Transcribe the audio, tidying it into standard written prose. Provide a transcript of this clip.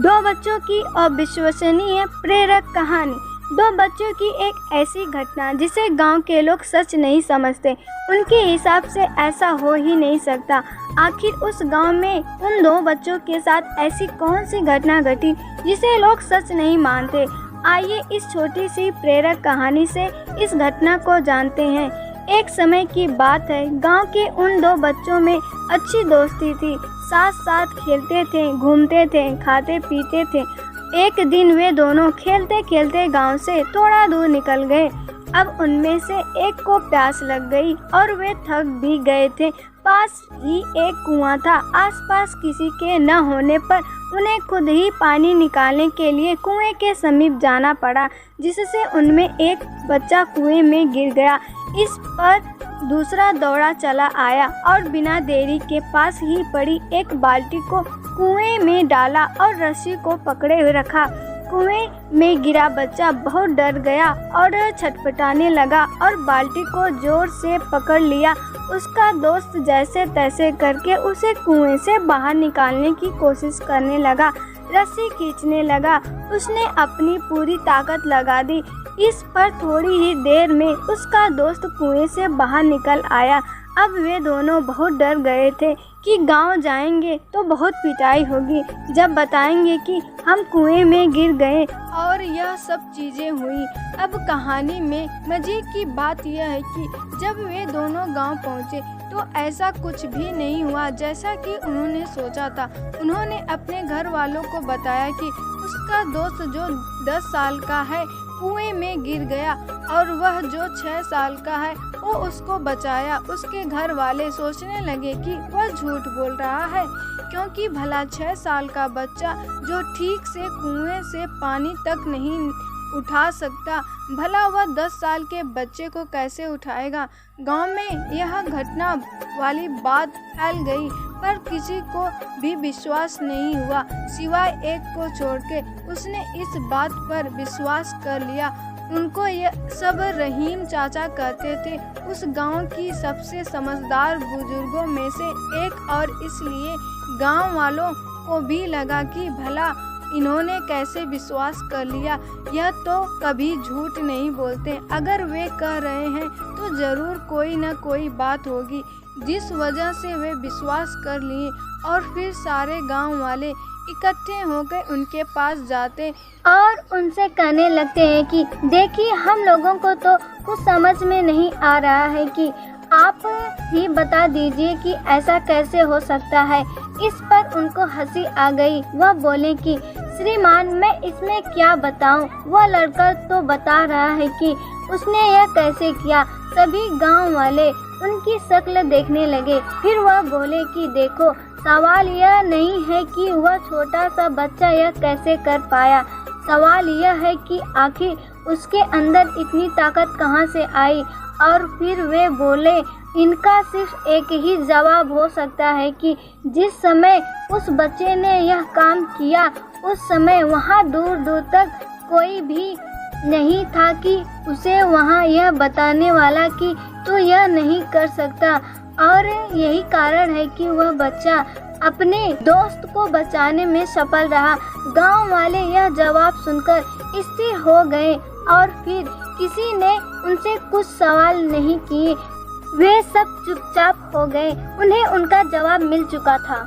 दो बच्चों की अविश्वसनीय प्रेरक कहानी। दो बच्चों की एक ऐसी घटना जिसे गांव के लोग सच नहीं समझते। उनके हिसाब से ऐसा हो ही नहीं सकता। आखिर उस गांव में उन दो बच्चों के साथ ऐसी कौन सी घटना घटी जिसे लोग सच नहीं मानते। आइए इस छोटी सी प्रेरक कहानी से इस घटना को जानते हैं। एक समय की बात है, गांव के उन दो बच्चों में अच्छी दोस्ती थी। साथ साथ खेलते थे, घूमते थे, खाते पीते थे। एक दिन वे दोनों खेलते खेलते गांव से थोड़ा दूर निकल गए। अब उनमें से एक को प्यास लग गई और वे थक भी गए थे। पास ही एक कुआं था। आसपास किसी के न होने पर उन्हें खुद ही पानी निकालने के लिए कुएं के समीप जाना पड़ा, जिससे उनमें एक बच्चा कुएं में गिर गया। इस पर दूसरा दौड़ा चला आया और बिना देरी के पास ही पड़ी एक बाल्टी को कुएं में डाला और रस्सी को पकड़े हुए रखा। कुएं में गिरा बच्चा बहुत डर गया और छटपटाने लगा और बाल्टी को जोर से पकड़ लिया। उसका दोस्त जैसे तैसे करके उसे कुएं से बाहर निकालने की कोशिश करने लगा, रस्सी खींचने लगा। उसने अपनी पूरी ताकत लगा दी। इस पर थोड़ी ही देर में उसका दोस्त कुएं से बाहर निकल आया। अब वे दोनों बहुत डर गए थे कि गांव जाएंगे तो बहुत पिटाई होगी जब बताएंगे कि हम कुएं में गिर गए और यह सब चीजें हुई। अब कहानी में मजे की बात यह है कि जब वे दोनों गांव पहुंचे तो ऐसा कुछ भी नहीं हुआ जैसा कि उन्होंने सोचा था। उन्होंने अपने घर वालों को बताया कि उसका दोस्त जो 10 साल का है कुएं में गिर गया और वह जो 6 साल का है वो उसको बचाया। उसके घर वाले सोचने लगे कि वह झूठ बोल रहा है, क्योंकि भला 6 साल का बच्चा जो ठीक से कुएं से पानी तक नहीं उठा सकता, भला वह 10 साल के बच्चे को कैसे उठाएगा। गांव में यह घटना वाली बात फैल गई, पर किसी को भी विश्वास नहीं हुआ सिवाय एक को छोड़ के। उसने इस बात पर विश्वास कर लिया। उनको यह सब रहीम चाचा कहते थे, उस गांव की सबसे समझदार बुजुर्गों में से एक, और इसलिए गांव वालों को भी लगा कि भला इन्होंने कैसे विश्वास कर लिया। यह तो कभी झूठ नहीं बोलते। अगर वे कह रहे हैं तो जरूर कोई न कोई बात होगी जिस वजह से वे विश्वास कर लिए। और फिर सारे गांव वाले इकट्ठे होकर उनके पास जाते और उनसे कहने लगते हैं कि देखिए, हम लोगों को तो कुछ समझ में नहीं आ रहा है कि आप ही बता दीजिए कि ऐसा कैसे हो सकता है। इस पर उनको हंसी आ गई। वह बोले कि श्रीमान, मैं इसमें क्या बताऊं? वह लड़का तो बता रहा है कि उसने यह कैसे किया। सभी गांव वाले उनकी शक्ल देखने लगे। फिर वह बोले कि देखो, सवाल यह नहीं है कि वह छोटा सा बच्चा यह कैसे कर पाया। सवाल यह है कि आखिर उसके अंदर इतनी ताकत कहाँ से आई। और फिर वे बोले, इनका सिर्फ एक ही जवाब हो सकता है कि जिस समय उस बच्चे ने यह काम किया उस समय वहाँ दूर दूर तक कोई भी नहीं था कि उसे वहाँ यह बताने वाला कि तू यह नहीं कर सकता। और यही कारण है कि वह बच्चा अपने दोस्त को बचाने में सफल रहा। गांव वाले यह जवाब सुनकर स्थिर हो गए और फिर किसी ने उनसे कुछ सवाल नहीं किए। वे सब चुपचाप हो गए। उन्हें उनका जवाब मिल चुका था।